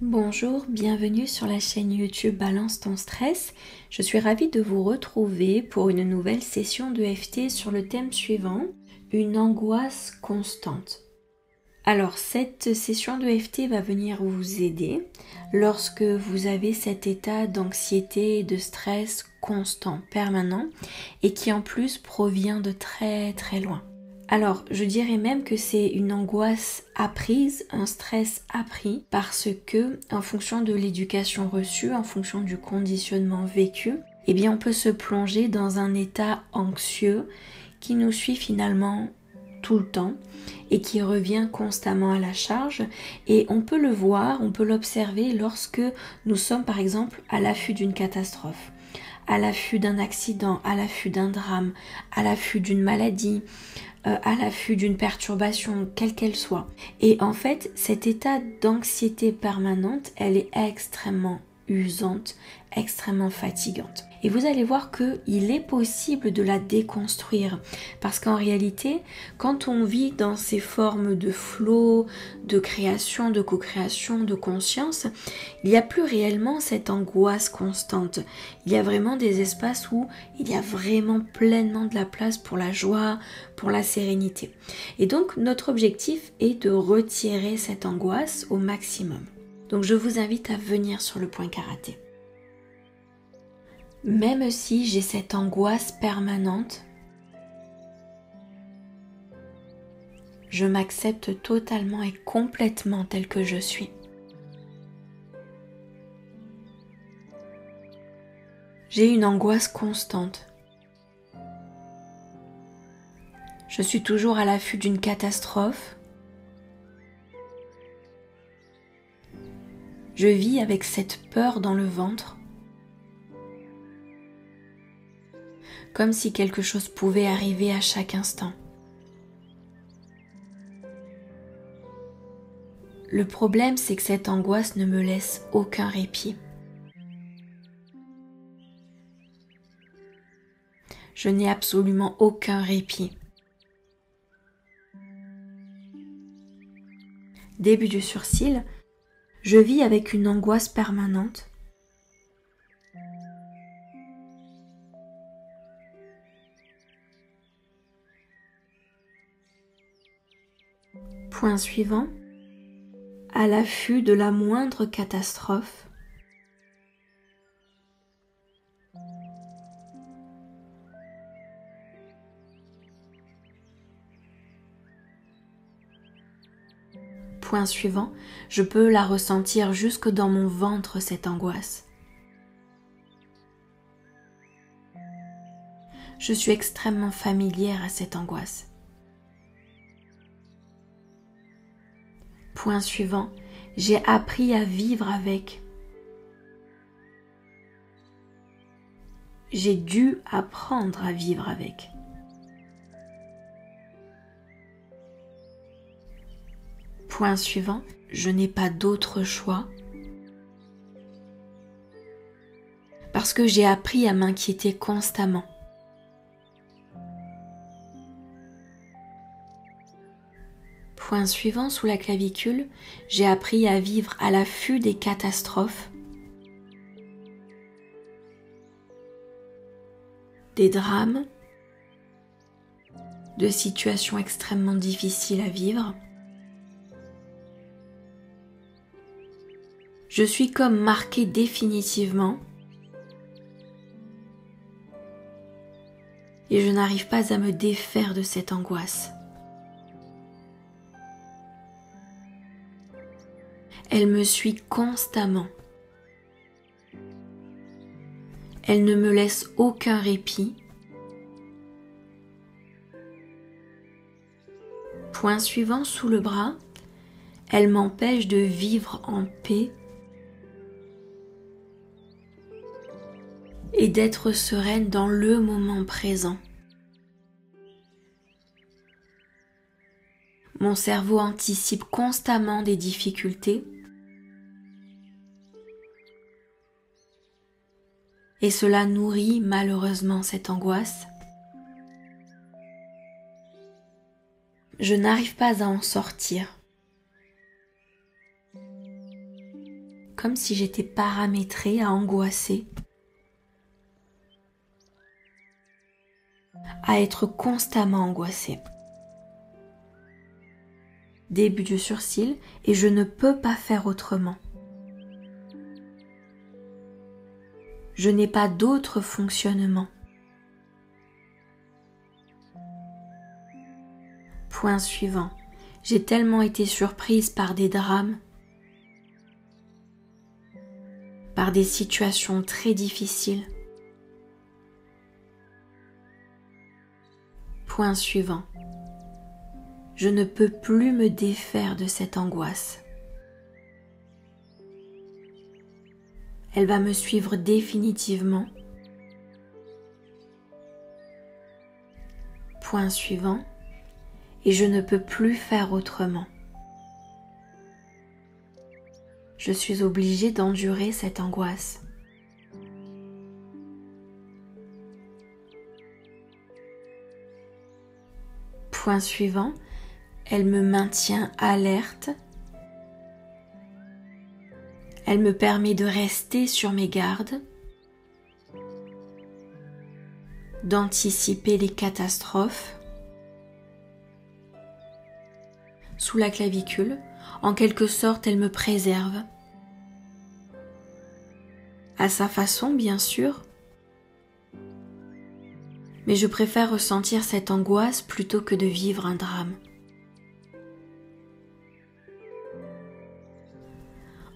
Bonjour, bienvenue sur la chaîne YouTube Balance ton stress. Je suis ravie de vous retrouver pour une nouvelle session de FT sur le thème suivant, une angoisse constante. Alors cette session de FT va venir vous aider lorsque vous avez cet état d'anxiété et de stress constant, permanent et qui en plus provient de très très loin. Alors, je dirais même que c'est une angoisse apprise, un stress appris, parce que, en fonction de l'éducation reçue, en fonction du conditionnement vécu, eh bien, on peut se plonger dans un état anxieux qui nous suit finalement tout le temps et qui revient constamment à la charge. Et on peut le voir, on peut l'observer lorsque nous sommes par exemple à l'affût d'une catastrophe, à l'affût d'un accident, à l'affût d'un drame, à l'affût d'une maladie, à l'affût d'une perturbation, quelle qu'elle soit. Et en fait, cet état d'anxiété permanente, elle est extrêmement usante, extrêmement fatigante. Et vous allez voir qu'il est possible de la déconstruire. Parce qu'en réalité, quand on vit dans ces formes de flow, de création, de co-création, de conscience, il n'y a plus réellement cette angoisse constante. Il y a vraiment des espaces où il y a vraiment pleinement de la place pour la joie, pour la sérénité. Et donc, notre objectif est de retirer cette angoisse au maximum. Donc, je vous invite à venir sur le point karaté. Même si j'ai cette angoisse permanente, je m'accepte totalement et complètement tel que je suis. J'ai une angoisse constante. Je suis toujours à l'affût d'une catastrophe. Je vis avec cette peur dans le ventre, comme si quelque chose pouvait arriver à chaque instant. Le problème, c'est que cette angoisse ne me laisse aucun répit. Je n'ai absolument aucun répit. Début du sourcil, je vis avec une angoisse permanente. Point suivant, à l'affût de la moindre catastrophe. Point suivant, je peux la ressentir jusque dans mon ventre, cette angoisse. Je suis extrêmement familière à cette angoisse. Point suivant, j'ai appris à vivre avec. J'ai dû apprendre à vivre avec. Point suivant, je n'ai pas d'autre choix parce que j'ai appris à m'inquiéter constamment. Point suivant, sous la clavicule, j'ai appris à vivre à l'affût des catastrophes, des drames, de situations extrêmement difficiles à vivre. Je suis comme marquée définitivement et je n'arrive pas à me défaire de cette angoisse. Elle me suit constamment. Elle ne me laisse aucun répit. Point suivant, sous le bras, elle m'empêche de vivre en paix et d'être sereine dans le moment présent. Mon cerveau anticipe constamment des difficultés et cela nourrit malheureusement cette angoisse. Je n'arrive pas à en sortir. comme si j'étais paramétrée à angoisser, à être constamment angoissée. Début du surcil et je ne peux pas faire autrement. Je n'ai pas d'autre fonctionnement. Point suivant. J'ai tellement été surprise par des drames, par des situations très difficiles. Point suivant. Je ne peux plus me défaire de cette angoisse. Elle va me suivre définitivement. Point suivant. Et je ne peux plus faire autrement. Je suis obligée d'endurer cette angoisse. Point suivant. Elle me maintient alerte. Elle me permet de rester sur mes gardes, d'anticiper les catastrophes. Sous la clavicule, en quelque sorte, elle me préserve. À sa façon, bien sûr. Mais je préfère ressentir cette angoisse plutôt que de vivre un drame.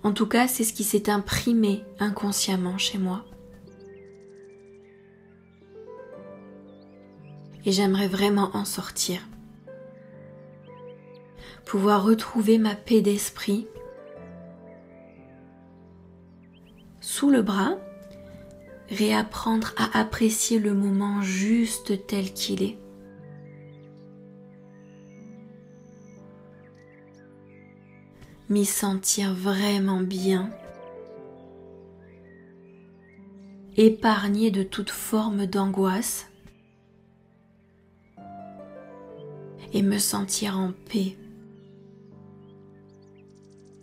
En tout cas, c'est ce qui s'est imprimé inconsciemment chez moi. Et j'aimerais vraiment en sortir. Pouvoir retrouver ma paix d'esprit sous le bras, réapprendre à apprécier le moment juste tel qu'il est. M'y sentir vraiment bien, épargné de toute forme d'angoisse et me sentir en paix,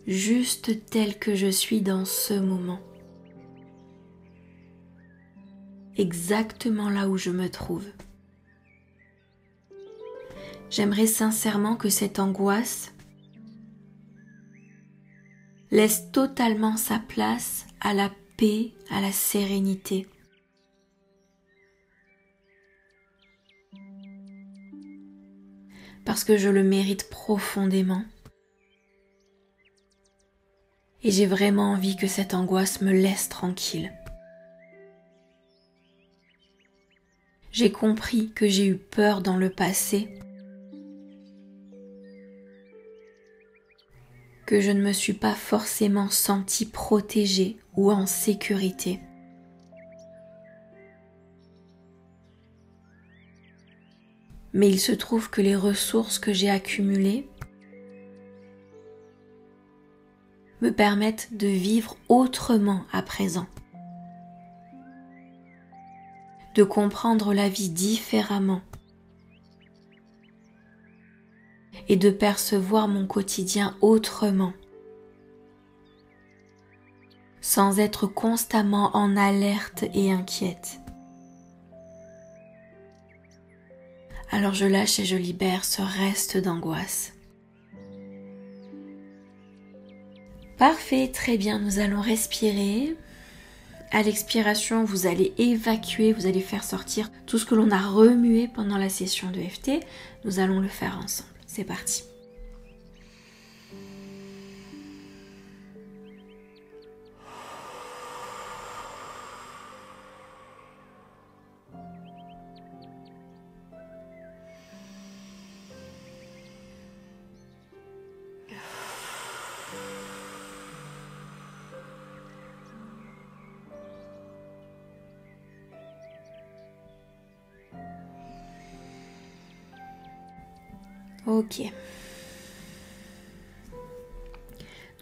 juste tel que je suis dans ce moment, exactement là où je me trouve. J'aimerais sincèrement que cette angoisse laisse totalement sa place à la paix, à la sérénité. Parce que je le mérite profondément. Et j'ai vraiment envie que cette angoisse me laisse tranquille. J'ai compris que j'ai eu peur dans le passé, que je ne me suis pas forcément sentie protégée ou en sécurité. Mais il se trouve que les ressources que j'ai accumulées me permettent de vivre autrement à présent, de comprendre la vie différemment et de percevoir mon quotidien autrement, sans être constamment en alerte et inquiète. Alors je lâche et je libère ce reste d'angoisse. Parfait, très bien, nous allons respirer. À l'expiration, vous allez évacuer, vous allez faire sortir tout ce que l'on a remué pendant la session de EFT. Nous allons le faire ensemble. C'est parti. Ok.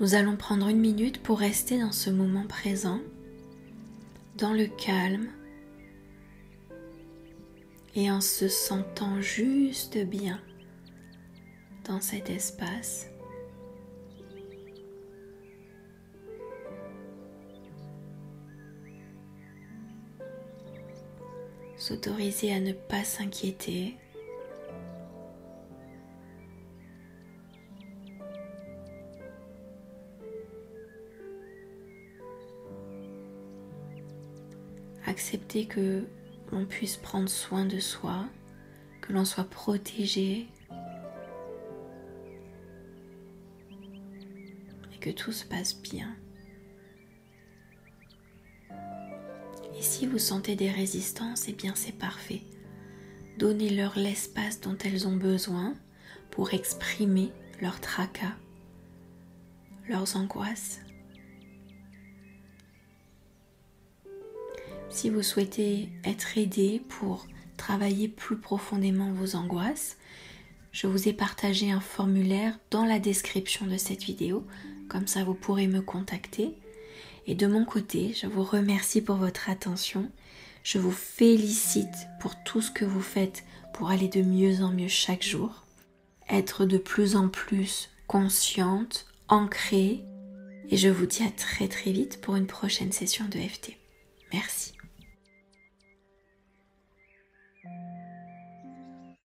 Nous allons prendre 1 minute pour rester dans ce moment présent, dans le calme et en se sentant juste bien dans cet espace. s'autoriser à ne pas s'inquiéter. Accepter que l'on puisse prendre soin de soi, que l'on soit protégé et que tout se passe bien. Et si vous sentez des résistances, eh bien c'est parfait. Donnez-leur l'espace dont elles ont besoin pour exprimer leurs tracas, leurs angoisses. Si vous souhaitez être aidé pour travailler plus profondément vos angoisses, je vous ai partagé un formulaire dans la description de cette vidéo, comme ça vous pourrez me contacter. Et de mon côté, je vous remercie pour votre attention, je vous félicite pour tout ce que vous faites pour aller de mieux en mieux chaque jour, être de plus en plus consciente, ancrée, et je vous dis à très très vite pour une prochaine session de EFT. Merci.